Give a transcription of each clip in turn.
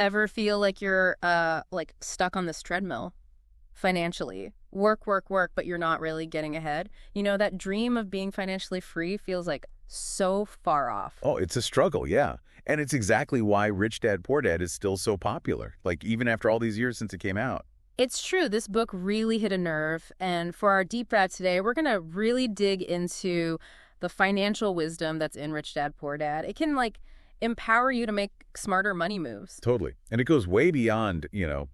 Ever feel like you're like stuck on this treadmill financially? Work, work, work, but you're not really getting ahead. That dream of being financially free feels like so far off. Oh, it's a struggle, yeah. And it's exactly why Rich Dad Poor Dad is still so popular, like even after all these years since it came out. It's true. This book really hit a nerve. And for our deep dive today, we're going to really dig into the financial wisdom that's in Rich Dad Poor Dad. It can empower you to make smarter money moves. Totally. And it goes way beyond,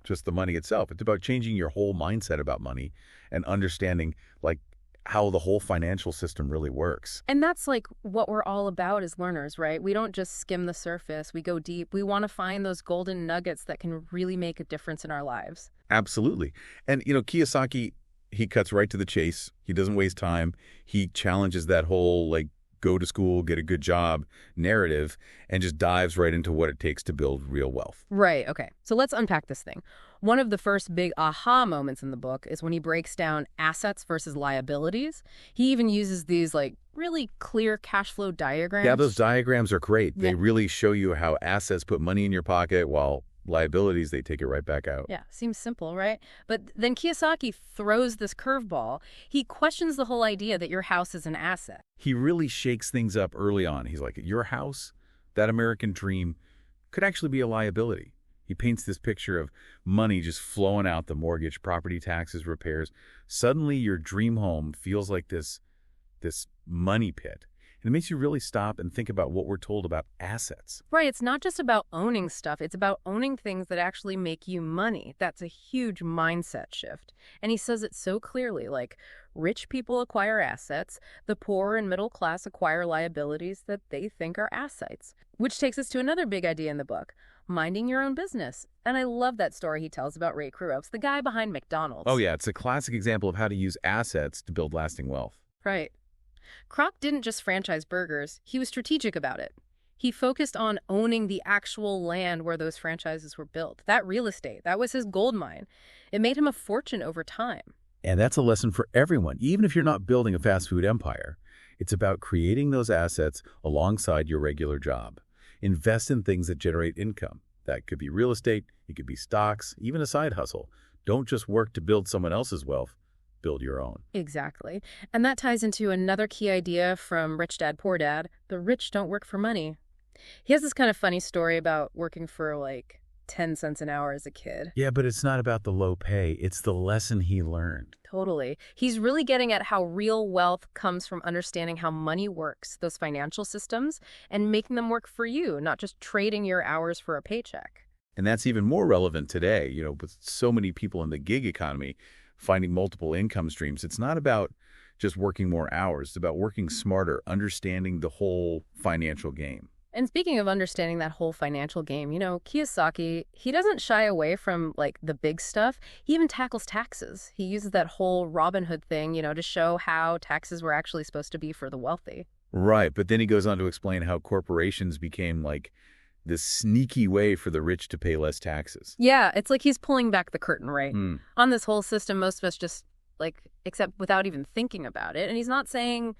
just the money itself. It's about changing your whole mindset about money and understanding like how the whole financial system really works. And that's what we're all about as learners, right? We don't just skim the surface. We go deep. We want to find those golden nuggets that can really make a difference in our lives. Absolutely. And, Kiyosaki, he cuts right to the chase. He doesn't waste time. He challenges that whole go to school, get a good job narrative and just dives right into what it takes to build real wealth. Right. Okay. So let's unpack this thing. One of the first big aha moments in the book is when he breaks down assets versus liabilities. He even uses these really clear cash flow diagrams. Yeah, those diagrams are great. Yeah. They really show you how assets put money in your pocket while liabilities, they take it right back out. Yeah, seems simple, right? But then Kiyosaki throws this curveball. He questions the whole idea that your house is an asset. He really shakes things up early on. He's like, your house, that American dream, could actually be a liability. He paints this picture of money just flowing out the mortgage, property taxes, repairs. Suddenly your dream home feels like this money pit. And it makes you really stop and think about what we're told about assets. Right, it's not just about owning stuff. It's about owning things that actually make you money. That's a huge mindset shift. And he says it so clearly, rich people acquire assets, the poor and middle class acquire liabilities that they think are assets. Which takes us to another big idea in the book, minding your own business. And I love that story he tells about Ray Kruops, the guy behind McDonald's. Oh yeah, it's a classic example of how to use assets to build lasting wealth. Right. Kroc didn't just franchise burgers, he was strategic about it. He focused on owning the actual land where those franchises were built. That real estate, that was his gold mine. It made him a fortune over time. And that's a lesson for everyone, even if you're not building a fast food empire. It's about creating those assets alongside your regular job. Invest in things that generate income. That could be real estate, it could be stocks, even a side hustle. Don't just work to build someone else's wealth. Build your own. Exactly. And that ties into another key idea from Rich Dad Poor Dad. The rich don't work for money. He has this kind of funny story about working for 10 cents an hour as a kid. Yeah, but it's not about the low pay. It's the lesson he learned. Totally. He's really getting at how real wealth comes from understanding how money works, those financial systems, and making them work for you, not just trading your hours for a paycheck. And that's even more relevant today, with so many people in the gig economy finding multiple income streams. It's not about just working more hours. It's about working smarter, understanding the whole financial game. And speaking of understanding that whole financial game, Kiyosaki, he doesn't shy away from the big stuff. He even tackles taxes. He uses that whole Robin Hood thing, to show how taxes were actually supposed to be for the wealthy. Right. But then he goes on to explain how corporations became this sneaky way for the rich to pay less taxes. Yeah, it's like he's pulling back the curtain, right? Mm. On this whole system, most of us just accept without even thinking about it. And he's not saying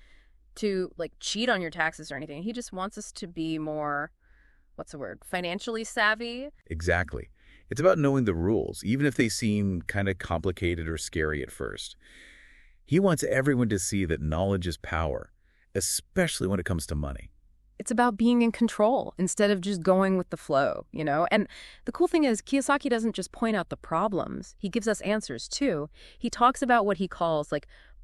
to cheat on your taxes or anything. He just wants us to be more, financially savvy. Exactly. It's about knowing the rules, even if they seem kind of complicated or scary at first. He wants everyone to see that knowledge is power, especially when it comes to money. It's about being in control instead of just going with the flow, And the cool thing is Kiyosaki doesn't just point out the problems. He gives us answers, too. He talks about what he calls,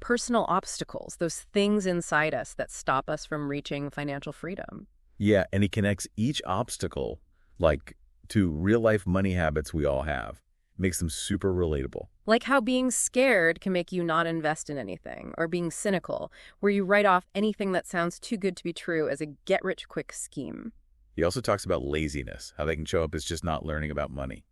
personal obstacles, those things inside us that stop us from reaching financial freedom. Yeah, and he connects each obstacle, to real-life money habits we all have. Makes them super relatable. Like how being scared can make you not invest in anything, or being cynical, where you write off anything that sounds too good to be true as a get-rich-quick scheme. He also talks about laziness, how they can show up as just not learning about money,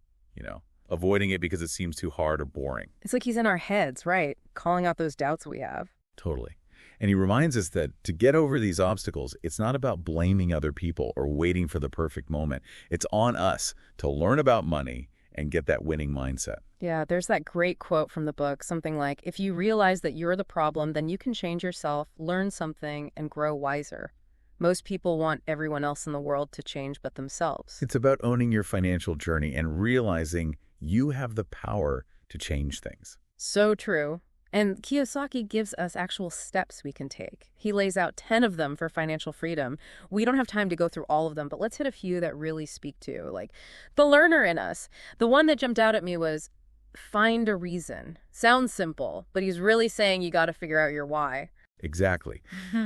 avoiding it because it seems too hard or boring. It's like he's in our heads, right? Calling out those doubts we have. Totally. And he reminds us that to get over these obstacles, it's not about blaming other people or waiting for the perfect moment. It's on us to learn about money and get that winning mindset. Yeah, there's that great quote from the book, something like, if you realize that you're the problem, then you can change yourself, learn something, and grow wiser. Most people want everyone else in the world to change but themselves. It's about owning your financial journey and realizing you have the power to change things. So true. And Kiyosaki gives us actual steps we can take. He lays out 10 of them for financial freedom. We don't have time to go through all of them, but let's hit a few that really speak to, like, the learner in us. The one that jumped out at me was find a reason. Sounds simple, but he's really saying you got to figure out your why. Exactly.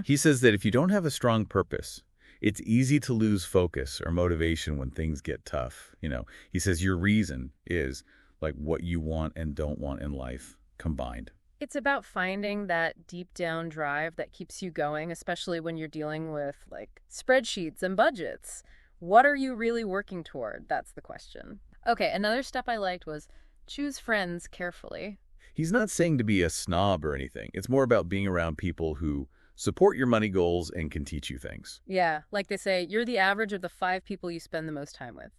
He says that if you don't have a strong purpose, it's easy to lose focus or motivation when things get tough. He says your reason is like what you want and don't want in life combined. It's about finding that deep down drive that keeps you going, especially when you're dealing with like spreadsheets and budgets. What are you really working toward? That's the question. Okay, another step I liked was choose friends carefully. He's not saying to be a snob or anything. It's more about being around people who support your money goals and can teach you things. Yeah, like they say, you're the average of the 5 people you spend the most time with.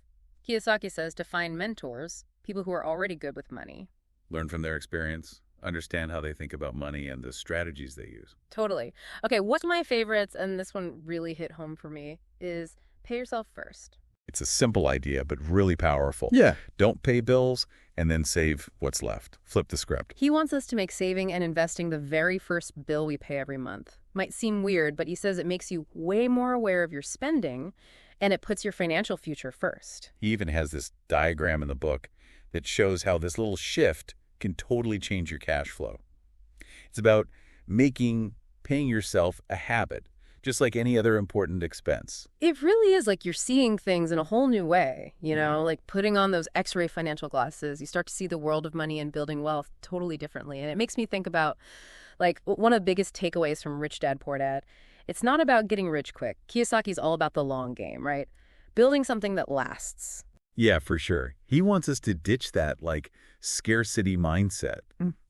Kiyosaki says to find mentors, people who are already good with money. Learn from their experience, understand how they think about money and the strategies they use. Totally. Okay, what's my favorites, and this one really hit home for me, is pay yourself first. It's a simple idea, but really powerful. Yeah. Don't pay bills and then save what's left. Flip the script. He wants us to make saving and investing the very first bill we pay every month. Might seem weird, but he says it makes you way more aware of your spending, and it puts your financial future first. He even has this diagram in the book that shows how this little shift can totally change your cash flow. It's about paying yourself a habit, just like any other important expense. It really is like you're seeing things in a whole new way, like putting on those X-ray financial glasses. You start to see the world of money and building wealth totally differently. And it makes me think about, like, one of the biggest takeaways from Rich Dad, Poor Dad. It's not about getting rich quick. Kiyosaki's all about the long game, right? Building something that lasts. Yeah, for sure. He wants us to ditch that, like, scarcity mindset,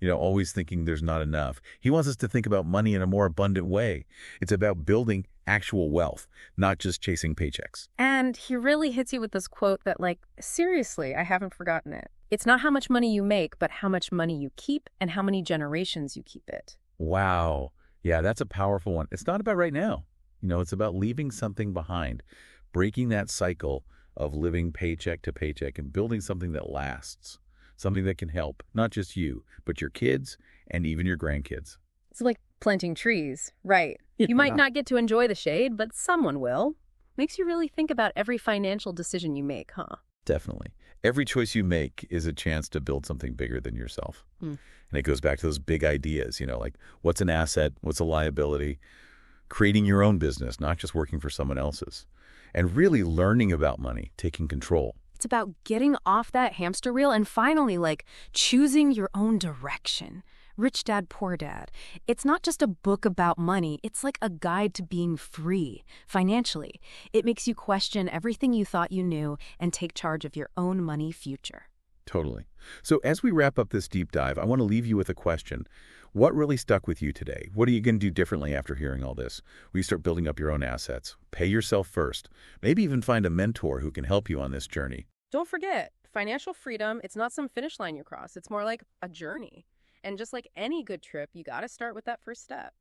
always thinking there's not enough. He wants us to think about money in a more abundant way. It's about building actual wealth, not just chasing paychecks. And he really hits you with this quote that, like, seriously, I haven't forgotten it. It's not how much money you make, but how much money you keep and how many generations you keep it. Wow. Yeah, that's a powerful one. It's not about right now. It's about leaving something behind, breaking that cycle of living paycheck to paycheck and building something that lasts, something that can help not just you, but your kids and even your grandkids. It's like planting trees, right? You might not get to enjoy the shade, but someone will. Makes you really think about every financial decision you make, huh? Definitely. Every choice you make is a chance to build something bigger than yourself. And it goes back to those big ideas, like what's an asset, what's a liability, creating your own business, not just working for someone else's, and really learning about money, taking control. It's about getting off that hamster wheel and finally, like, choosing your own direction. Rich Dad, Poor Dad. It's not just a book about money. It's like a guide to being free financially. It makes you question everything you thought you knew and take charge of your own money future. Totally. So as we wrap up this deep dive, I want to leave you with a question. What really stuck with you today? What are you going to do differently after hearing all this? Will you start building up your own assets? Pay yourself first. Maybe even find a mentor who can help you on this journey. Don't forget, financial freedom, it's not some finish line you cross. It's more like a journey. And just like any good trip, you got to start with that first step.